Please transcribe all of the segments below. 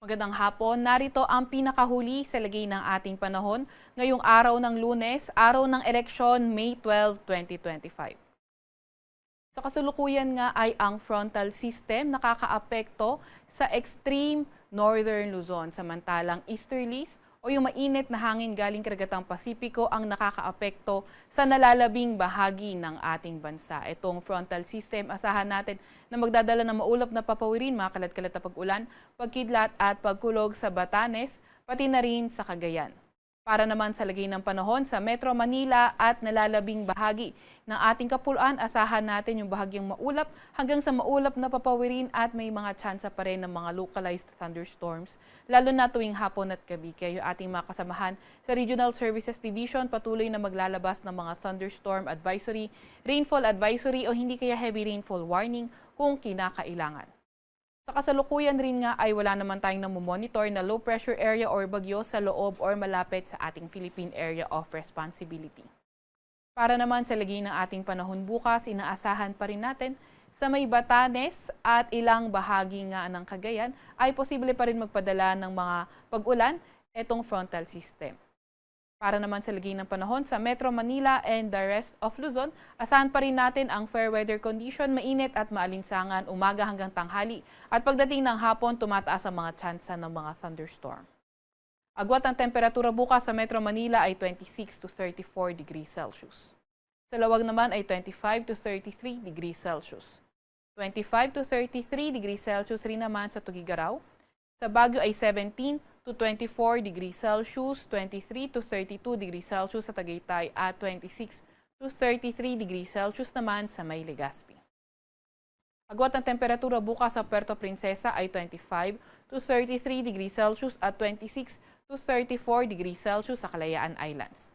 Magandang hapon. Narito ang pinakahuli sa lagay ng ating panahon ngayong araw ng Lunes, araw ng eleksyon, May 12, 2025. Sa kasalukuyan nga ay ang frontal system nakakaapekto sa extreme northern Luzon, samantalang easterlies o yung mainit na hangin galing karagatang Pasipiko ang nakakaapekto sa nalalabing bahagi ng ating bansa. Itong frontal system, asahan natin na magdadala ng maulap na papawirin, mga kalat-kalat na pag-ulan, pagkidlat at pagkulog sa Batanes, pati na rin sa Cagayan. Para naman sa lagay ng panahon sa Metro Manila at nalalabing bahagi ng ating kapuluan, asahan natin yung bahagyang maulap hanggang sa maulap na papawirin at may mga tsansa pa rin ng mga localized thunderstorms, lalo na tuwing hapon at gabi. Kaya yung ating mga kasamahan sa Regional Services Division patuloy na maglalabas ng mga thunderstorm advisory, rainfall advisory o hindi kaya heavy rainfall warning kung kinakailangan. Sa kasalukuyan rin nga ay wala naman tayong namomonitor na low pressure area or bagyo sa loob or malapit sa ating Philippine Area of Responsibility. Para naman sa lagay ng ating panahon bukas, inaasahan pa rin natin sa may Batanes at ilang bahagi nga ng Cagayan ay posible pa rin magpadala ng mga pag-ulan itong frontal system. Para naman sa lagay ng panahon sa Metro Manila and the rest of Luzon, asahan pa rin natin ang fair weather condition, mainit at maalinsangan umaga hanggang tanghali. At pagdating ng hapon, tumataas ang mga tsansa ng mga thunderstorm. Agwat ang temperatura bukas sa Metro Manila ay 26 to 34 degrees Celsius. Sa Lawag naman ay 25 to 33 degrees Celsius. 25 to 33 degrees Celsius rin naman sa Tugigaraw. Sa Baguio ay 17 to 24 degrees Celsius, 23 to 32 degrees Celsius sa Tagaytay at 26 to 33 degrees Celsius naman sa may Legazpi. Agwat ang temperatura bukas sa Puerto Princesa ay 25 to 33 degrees Celsius at 26 to 34 degrees Celsius sa Kalayaan Islands.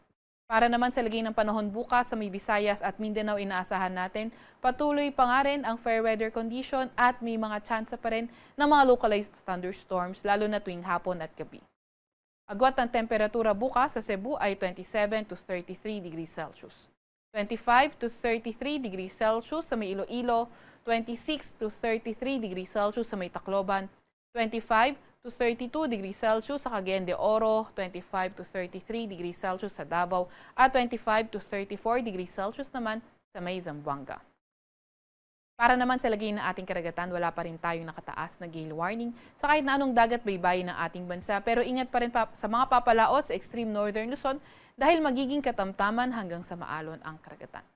Para naman sa lagay ng panahon bukas sa may Visayas at Mindanao, inaasahan natin patuloy pa nga rin ang fair weather condition at may mga tsansa pa rin ng mga localized thunderstorms lalo na tuwing hapon at gabi. Agwat ang temperatura bukas sa Cebu ay 27 to 33 degrees Celsius. 25 to 33 degrees Celsius sa may Iloilo, 26 to 33 degrees Celsius sa may Tacloban, 25 to 32 degrees Celsius sa Cagayan de Oro, 25 to 33 degrees Celsius sa Davao, at 25 to 34 degrees Celsius naman sa may Zamboanga. Para naman sa lagay ng ating karagatan, wala pa rin tayong nakataas na gale warning sa kahit na anong dagat baybayin ng ating bansa. Pero ingat pa rin sa mga papalaot sa extreme northern Luzon dahil magiging katamtaman hanggang sa maalon ang karagatan.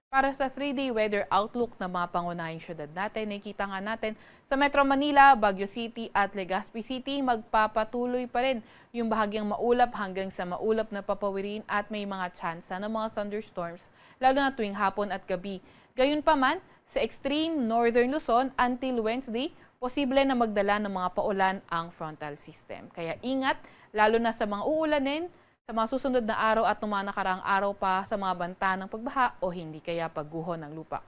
Para sa 3-day weather outlook ng mga pangunahing syudad natin, nakikita nga natin sa Metro Manila, Baguio City at Legazpi City, magpapatuloy pa rin yung bahagyang maulap hanggang sa maulap na papawirin at may mga tsansa ng mga thunderstorms, lalo na tuwing hapon at gabi. Gayunpaman, sa extreme northern Luzon, until Wednesday, posible na magdala ng mga paulan ang frontal system. Kaya ingat, lalo na sa mga uulanin, sa mga susunod na araw at mga nakaraang araw pa sa mga banta ng pagbaha o hindi kaya pagguho ng lupa.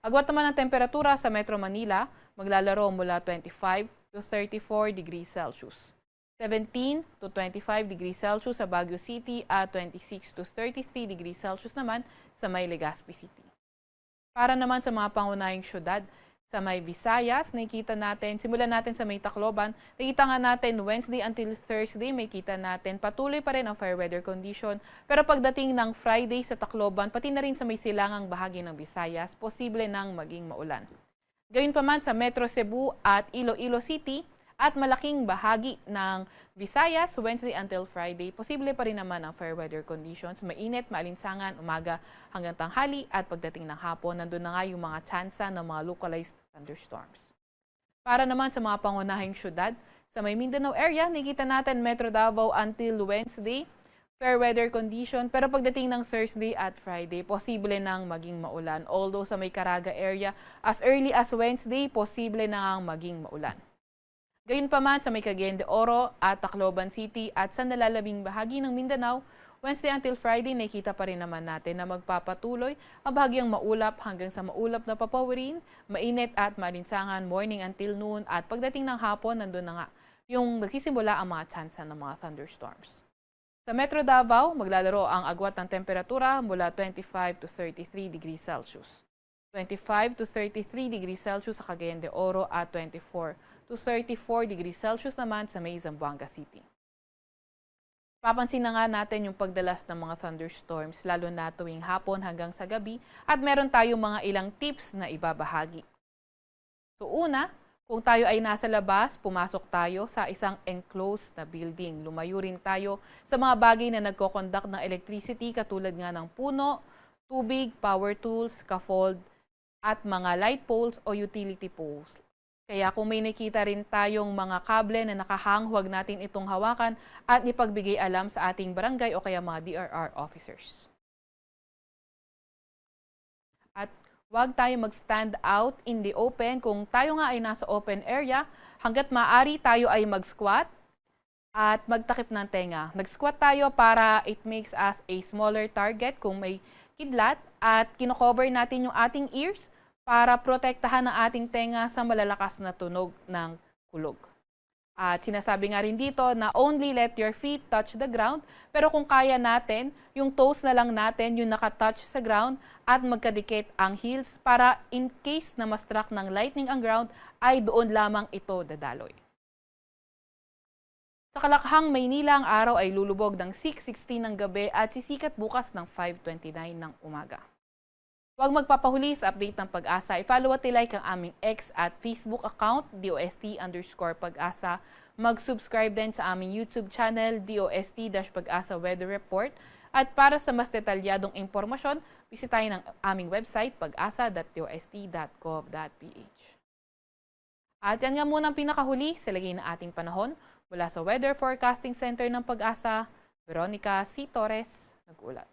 Agwat naman ang temperatura sa Metro Manila, maglalaro mula 25 to 34 degrees Celsius. 17 to 25 degrees Celsius sa Baguio City at 26 to 33 degrees Celsius naman sa may Legazpi City. Para naman sa mga pangunahing syudad, sa may Visayas, nakikita natin, simulan natin sa may Tacloban, nakikita nga natin Wednesday until Thursday, may kita natin patuloy pa rin ang fair weather condition. Pero pagdating ng Friday sa Tacloban, pati na rin sa may silangang bahagi ng Visayas, posible nang maging maulan. Gayunpaman sa Metro Cebu at Iloilo City at malaking bahagi ng Visayas, Wednesday until Friday, posible pa rin naman ang fair weather conditions. Mainit, maalinsangan, umaga hanggang tanghali at pagdating ng hapon, nandun na nga yung mga tsansa ng mga localized thunderstorms. Para naman sa mga pangunahing syudad, sa may Mindanao area, nakikita natin Metro Davao until Wednesday, fair weather condition. Pero pagdating ng Thursday at Friday, posible nang maging maulan. Although sa may Caraga area, as early as Wednesday, posible nang maging maulan. Gayunpaman sa may Cagayan de Oro at Tacloban City at sa nalalabing bahagi ng Mindanao, Wednesday until Friday, nakikita pa rin naman natin na magpapatuloy ang bahagyang maulap hanggang sa maulap na papawirin, mainit at malinsangan morning until noon at pagdating ng hapon, nandun na nga yung nagsisimula ang mga tsansa ng mga thunderstorms. Sa Metro Davao, maglalaro ang agwat ng temperatura mula 25 to 33 degrees Celsius. 25 to 33 degrees Celsius sa Cagayan de Oro at 24 to 34 degrees Celsius naman sa may Zamboanga City. Papansin na nga natin yung pagdalas ng mga thunderstorms lalo na tuwing hapon hanggang sa gabi at meron tayong mga ilang tips na ibabahagi. So una, kung tayo ay nasa labas, pumasok tayo sa isang enclosed na building. Lumayo rin tayo sa mga bagay na nagko-conduct ng electricity katulad nga ng puno, tubig, power tools, scaffold, at mga light poles o utility poles. Kaya kung may nakita rin tayong mga kable na nakahang, huwag natin itong hawakan at ipagbigay alam sa ating barangay o kaya mga DRR officers. At huwag tayo mag-stand out in the open. Kung tayo nga ay nasa open area, hanggat maaari tayo ay mag-squat at magtakip ng tenga. Nag-squat tayo para it makes us a smaller target kung may kidlat at kino-cover natin yung ating ears para protektahan ang ating tenga sa malalakas na tunog ng kulog. At sinasabi nga rin dito na only let your feet touch the ground, pero kung kaya natin, yung toes na lang natin yung nakatouch sa ground at magkadikit ang heels para in case na ma-struck ng lightning ang ground, ay doon lamang ito dadaloy. Sa Kalakhang, Maynila, ang araw ay lulubog ng 6:16 ng gabi at sisikat bukas ng 5:29 ng umaga. Huwag magpapahuli sa update ng Pag-asa. I-follow at i-like ang aming X at Facebook account, DOST_Pag-asa. Mag-subscribe din sa aming YouTube channel, DOST-Pag-asa Weather Report. At para sa mas detalyadong impormasyon, bisitahin ang aming website, pag-asa.dost.gov.ph. At yan nga muna ang pinakahuli sa lagay ng ating panahon. Mula sa Weather Forecasting Center ng Pag-asa, Veronica C. Torres, nag-ulat.